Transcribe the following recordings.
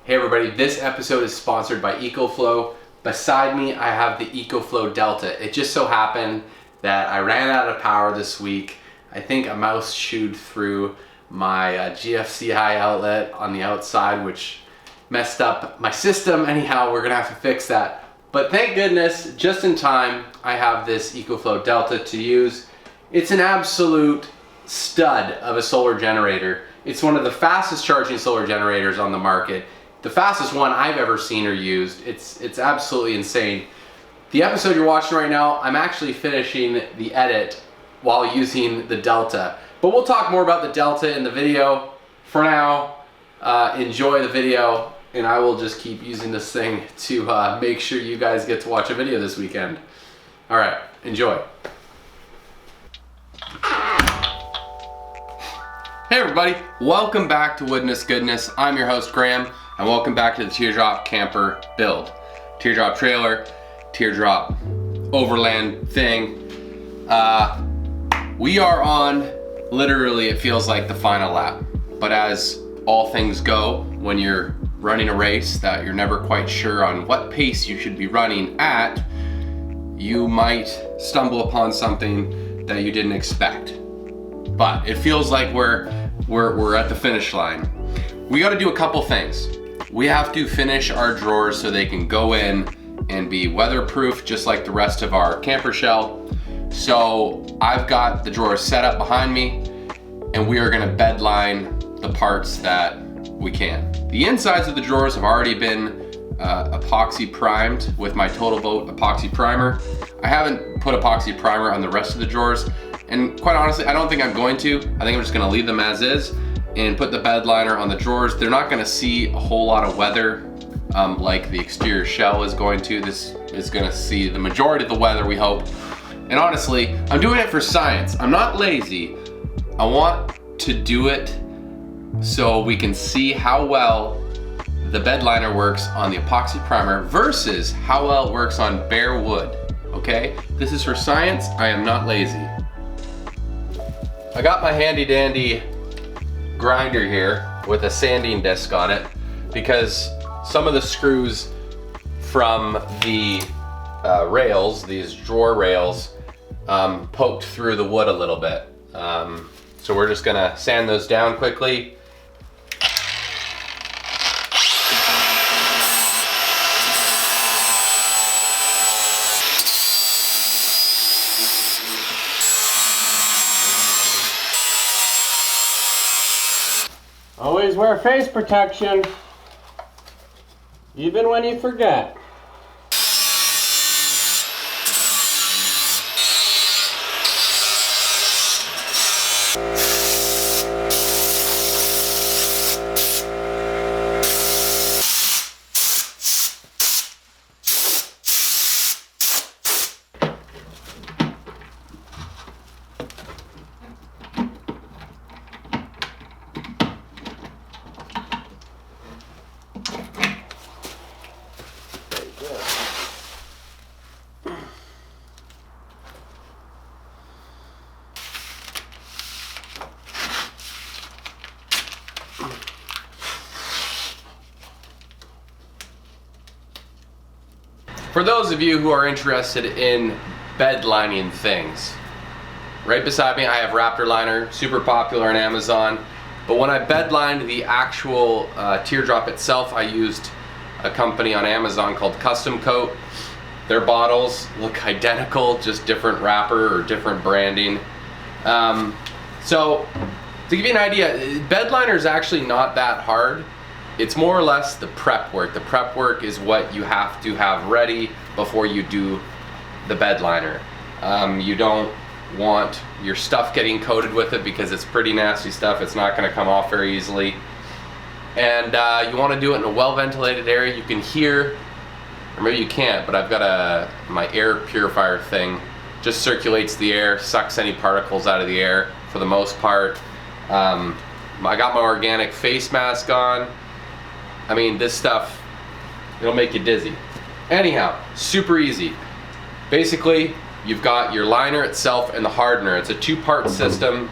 Hey everybody, this episode is sponsored by EcoFlow. Beside me, I have the EcoFlow Delta. It just so happened that I ran out of power this week. I think a mouse chewed through my GFCI outlet on the outside, which messed up my system. Anyhow, we're gonna have to fix that. But thank goodness, just in time, I have this EcoFlow Delta to use. It's an absolute stud of a solar generator. It's one of the fastest charging solar generators on the market. The fastest one I've ever seen or used. It's absolutely insane. The episode you're watching right now, I'm actually finishing the edit while using the Delta. But we'll talk more about the Delta in the video. For now, enjoy the video, and I will just keep using this thing to make sure you guys get to watch a video this weekend. All right, enjoy. Hey everybody, welcome back to Woodness Goodness. I'm your host Graham, and welcome back to the Teardrop camper build. Teardrop trailer, Teardrop overland thing. We are on, literally it feels like the final lap. But as all things go, when you're running a race that you're never quite sure on what pace you should be running at, you might stumble upon something that you didn't expect. But it feels like we're at the finish line. We got to do a couple things. We have to finish our drawers so they can go in and be weatherproof, just like the rest of our camper shell. So I've got the drawers set up behind me, and we are going to bed line the parts that we can. The insides of the drawers have already been epoxy primed with my TotalBoat epoxy primer. I haven't put epoxy primer on the rest of the drawers. And quite honestly, I don't think I'm going to. I think I'm just gonna leave them as is and put the bed liner on the drawers. They're not gonna see a whole lot of weather like the exterior shell is going to. This is gonna see the majority of the weather, we hope. And honestly, I'm doing it for science. I'm not lazy. I want to do it so we can see how well the bed liner works on the epoxy primer versus how well it works on bare wood, okay? This is for science. I am not lazy. I got my handy dandy grinder here with a sanding disc on it because some of the screws from the rails, these drawer rails, poked through the wood a little bit. So we're just gonna sand those down quickly. Always wear face protection, even when you forget. For those of you who are interested in bed lining things, right beside me I have Raptor liner, super popular on Amazon. But when I bed lined the actual teardrop itself, I used a company on Amazon called Custom Coat. Their bottles look identical, just different wrapper or different branding. So to give you an idea, bed liner is actually not that hard. It's more or less the prep work. The prep work is what you have to have ready before you do the bed liner. You don't want your stuff getting coated with it because it's pretty nasty stuff. It's not gonna come off very easily. And you wanna do it in a well-ventilated area. You can hear, or maybe you can't, but I've got my air purifier thing. Just circulates the air, sucks any particles out of the air for the most part. I got my organic face mask on. I mean, this stuff, it'll make you dizzy. Anyhow, super easy. Basically, you've got your liner itself and the hardener. It's a two-part system.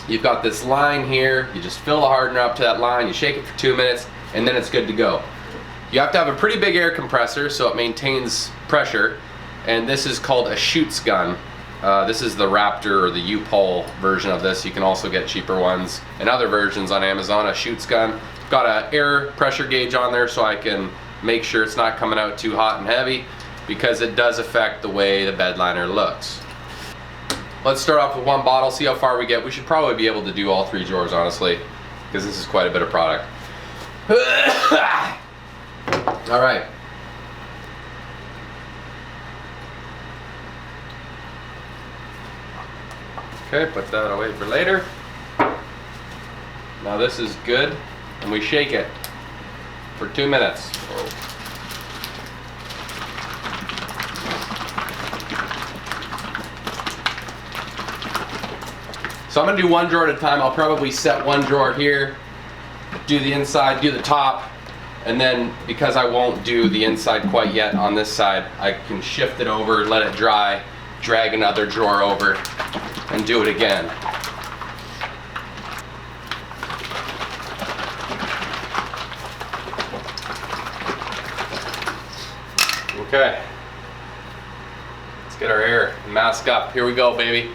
You've got this line here. You just fill the hardener up to that line. You shake it for 2 minutes. and then it's good to go. You have to have a pretty big air compressor so it maintains pressure, and this is called a Schutz gun. This is the Raptor or the U-Pole version of this. You can also get cheaper ones and other versions on Amazon. A Schutz gun. Got an air pressure gauge on there so I can make sure it's not coming out too hot and heavy, because it does affect the way the bed liner looks. Let's start off with one bottle, see how far we get. We should probably be able to do all 3 drawers, honestly, because this is quite a bit of product. All right. Okay, put that away for later. Now this is good, and we shake it for 2 minutes. So I'm gonna do 1 drawer at a time. I'll probably set 1 drawer here, do the inside, do the top, and then because I won't do the inside quite yet on this side, I can shift it over, let it dry, drag another drawer over, and do it again. Okay, let's get our air mask up. Here we go, baby.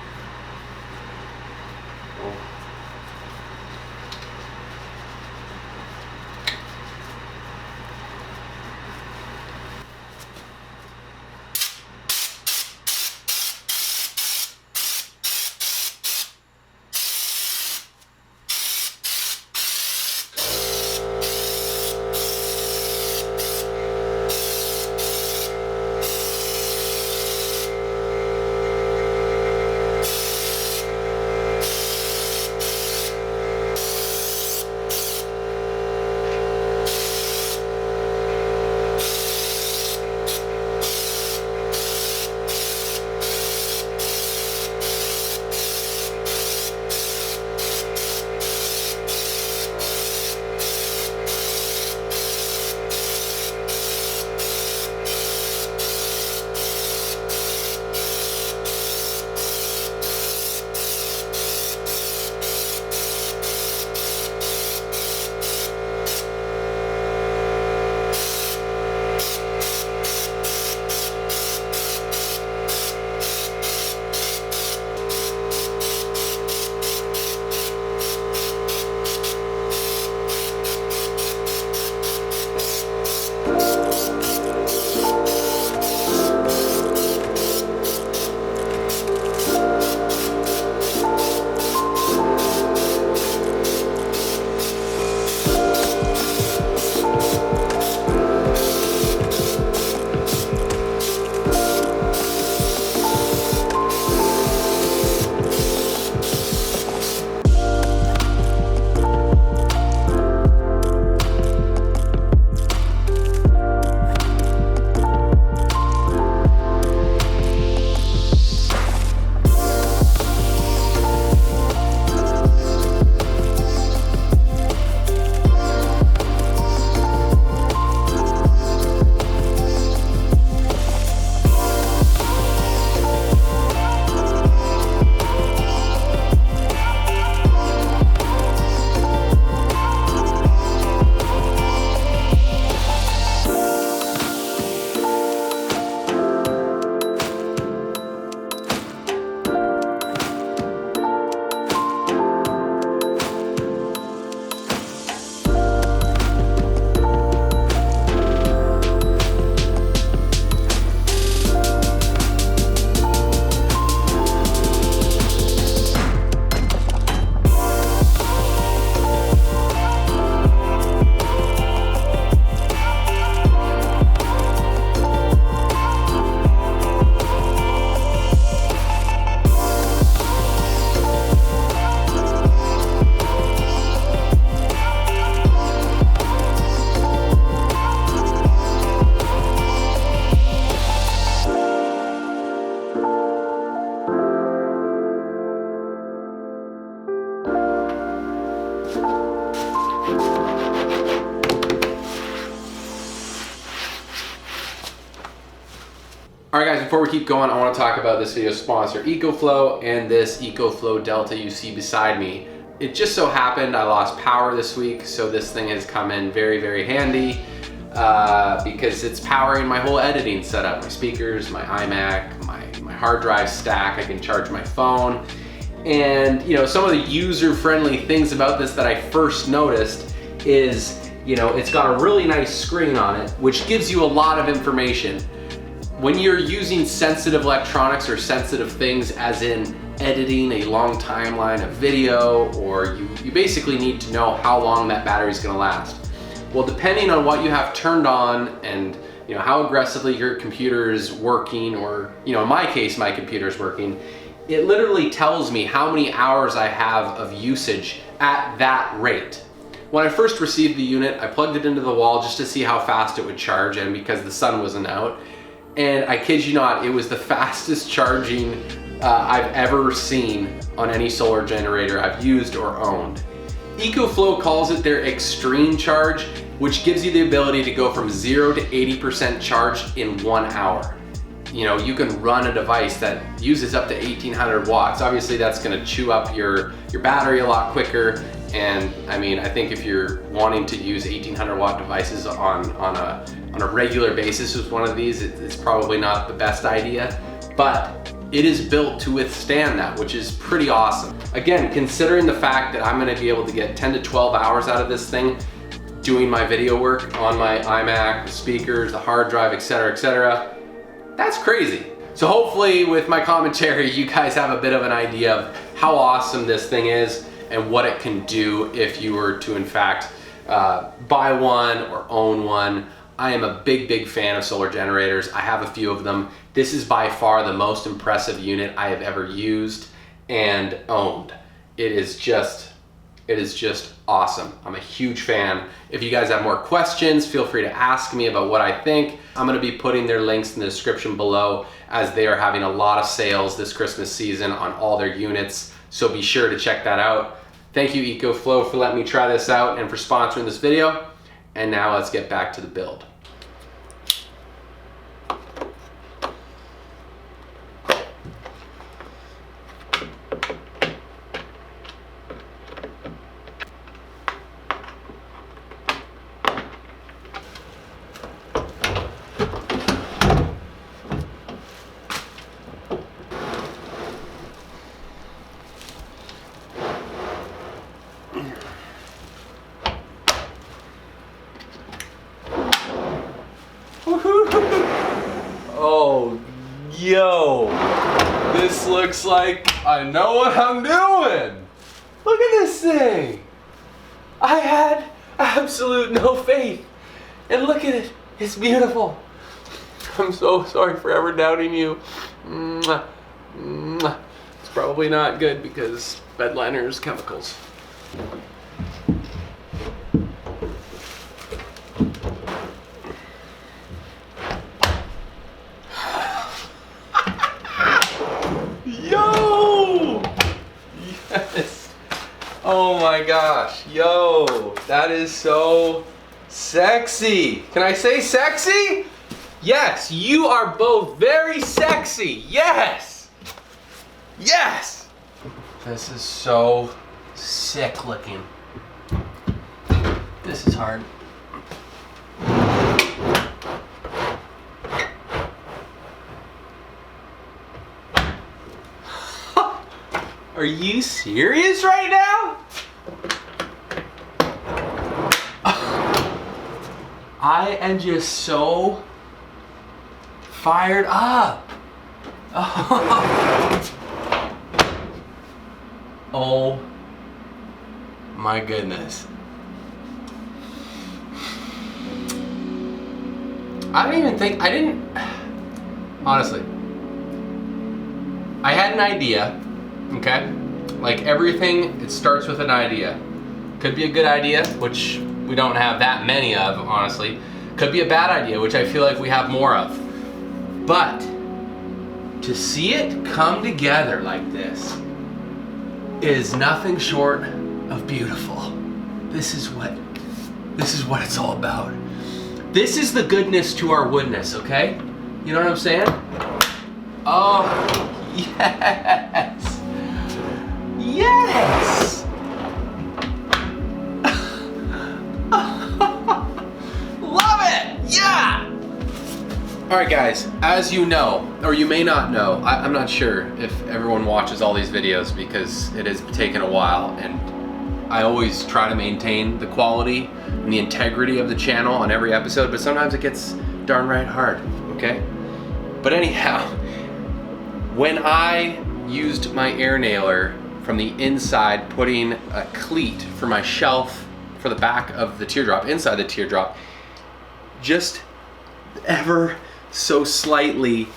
All right guys, before we keep going, I want to talk about this video's sponsor, EcoFlow, and this EcoFlow Delta you see beside me. it just so happened I lost power this week, so this thing has come in very, very handy because it's powering my whole editing setup, my speakers, my iMac, my hard drive stack. I can charge my phone. And you know, some of the user-friendly things about this that I first noticed is, you know, it's got a really nice screen on it, which gives you a lot of information. When you're using sensitive electronics or sensitive things, as in editing a long timeline of video, or you basically need to know how long that battery is going to last. Well, depending on what you have turned on and you know how aggressively your computer is working, or you know, in my case, my computer is working, it literally tells me how many hours I have of usage at that rate. When I first received the unit, I plugged it into the wall just to see how fast it would charge, and because the sun wasn't out. And I kid you not, it was the fastest charging I've ever seen on any solar generator I've used or owned. EcoFlow calls it their extreme charge, which gives you the ability to go from 0 to 80% charged in 1 hour. You know, you can run a device that uses up to 1800 watts. Obviously that's gonna chew up your battery a lot quicker. And I mean, I think if you're wanting to use 1800 watt devices on a regular basis with one of these, it's probably not the best idea, but it is built to withstand that, which is pretty awesome. Again, considering the fact that I'm gonna be able to get 10 to 12 hours out of this thing, doing my video work on my iMac, the speakers, the hard drive, etc., that's crazy. So hopefully with my commentary, you guys have a bit of an idea of how awesome this thing is and what it can do if you were to in fact buy one or own one. I am a big fan of solar generators. I have a few of them. This is by far the most impressive unit I have ever used and owned. It is just awesome. I'm a huge fan. If you guys have more questions, feel free to ask me about what I think. I'm gonna be putting their links in the description below, as they are having a lot of sales this Christmas season on all their units. So be sure to check that out. Thank you EcoFlow for letting me try this out and for sponsoring this video. And now let's get back to the build. Oh, yo, this looks like I know what I'm doing. Look at this thing. I had absolute no faith, and look at it, it's beautiful. I'm so sorry for ever doubting you. Mwah. Mwah. It's probably not good because bed liners, chemicals. Yo! Yes! Oh my gosh, yo! That is so sexy! Can I say sexy? Yes, you are both very sexy! Yes! Yes! This is so sick looking. This is hard. Are you serious right now? I am just so fired up. Oh my goodness. Honestly, I had an idea, okay? Like everything, it starts with an idea. Could be a good idea, which we don't have that many of, honestly. Could be a bad idea, which I feel like we have more of. But to see it come together like this is nothing short of beautiful. This is what it's all about. This is the goodness to our woodness, okay? You know what I'm saying? Oh, yes. Yes. All right guys, as you know, or you may not know, I'm not sure if everyone watches all these videos because it has taken a while, and I always try to maintain the quality and the integrity of the channel on every episode, but sometimes it gets darn right hard, okay? But anyhow, when I used my air nailer from the inside, putting a cleat for my shelf for the back of the teardrop, inside the teardrop, just ever so slightly,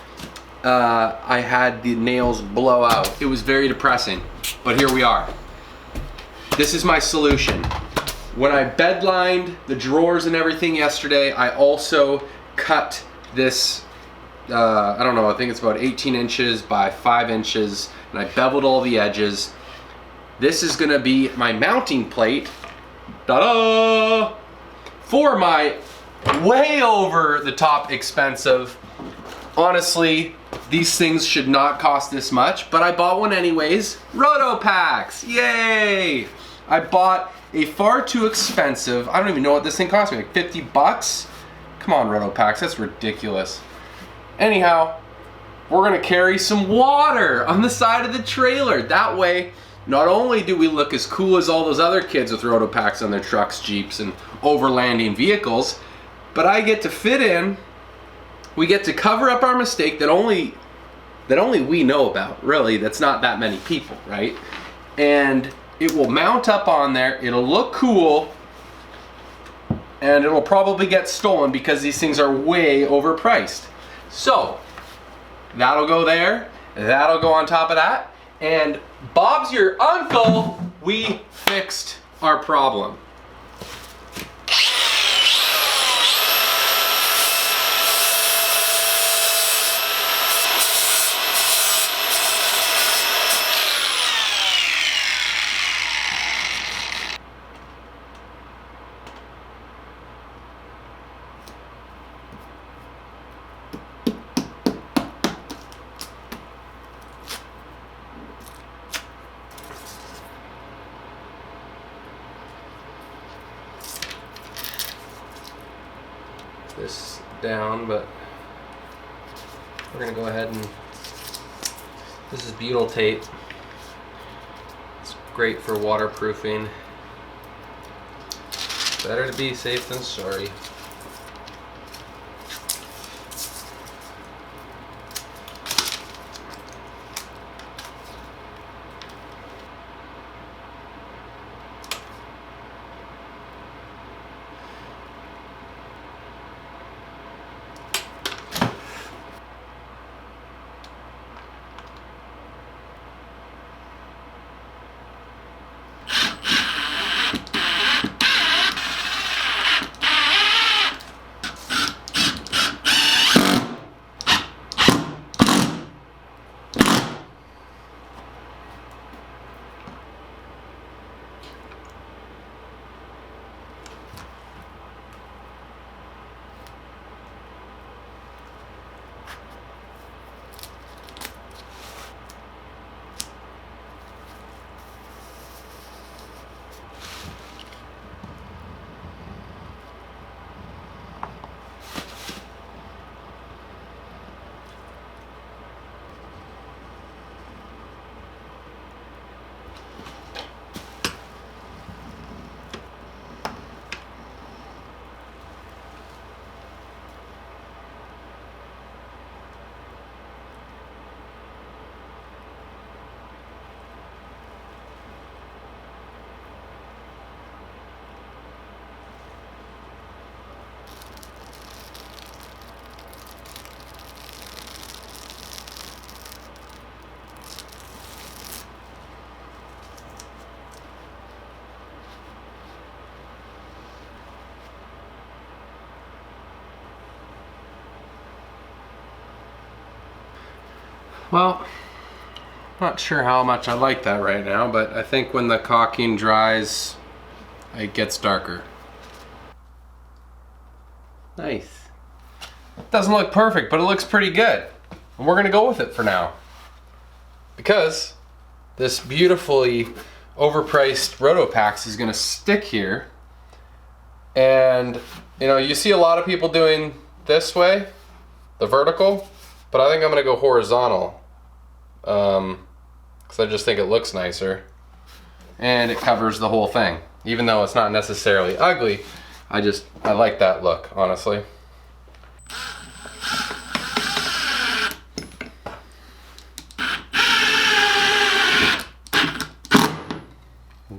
I had the nails blow out. It was very depressing, but here we are. This is my solution. When I bed lined the drawers and everything yesterday, I also cut this, I don't know, I think it's about 18 inches by 5 inches, and I beveled all the edges. This is gonna be my mounting plate, ta-da, for my way over the top expensive. Honestly, these things should not cost this much, but I bought one anyways. Roto packs, yay! I bought a far too expensive, I don't even know what this thing cost me, like 50 bucks? Come on, Roto packs, that's ridiculous. Anyhow, we're gonna carry some water on the side of the trailer. That way, not only do we look as cool as all those other kids with Roto packs on their trucks, Jeeps, and overlanding vehicles, but I get to fit in, we get to cover up our mistake that only we know about, really. That's not that many people, right? And it will mount up on there, it'll look cool, and it'll probably get stolen because these things are way overpriced. So, that'll go there, that'll go on top of that, and Bob's your uncle, we fixed our problem. This down, but we're gonna go ahead and, this is butyl tape. It's great for waterproofing. Better to be safe than sorry. Well, not sure how much I like that right now, but I think when the caulking dries, it gets darker. Nice. Doesn't look perfect, but it looks pretty good. And we're gonna go with it for now. Because this beautifully overpriced Rotopax is gonna stick here. And you know, you see a lot of people doing this way. the vertical, but I think I'm gonna go horizontal because I just think it looks nicer and it covers the whole thing. Even though it's not necessarily ugly, I like that look, honestly.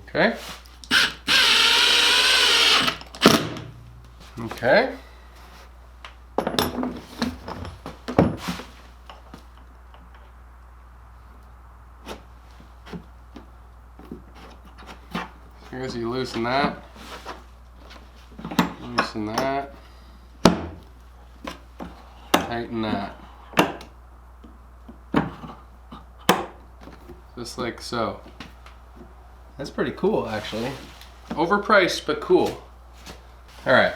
Okay. Okay. As you loosen that, tighten that, just like so. That's pretty cool, actually. Overpriced, but cool. All right,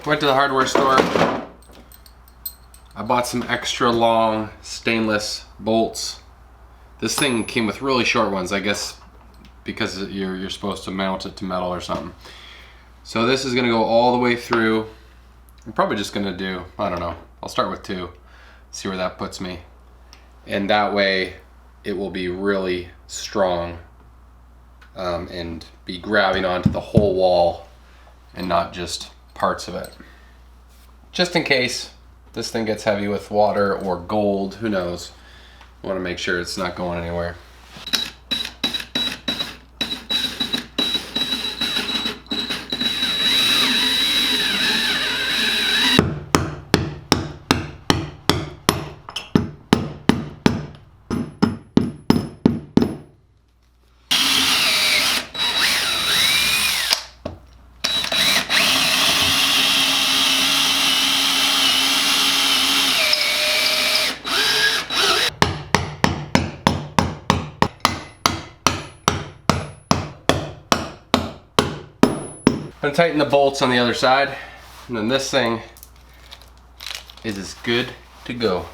went to the hardware store. I bought some extra long stainless bolts. This thing came with really short ones, I guess, because you're supposed to mount it to metal or something. So this is gonna go all the way through. I'm probably just gonna do, I don't know, I'll start with 2, see where that puts me. And that way it will be really strong and be grabbing onto the whole wall and not just parts of it. Just in case this thing gets heavy with water or gold, who knows. I wanna make sure it's not going anywhere. I'm gonna tighten the bolts on the other side, and then this thing is as good to go.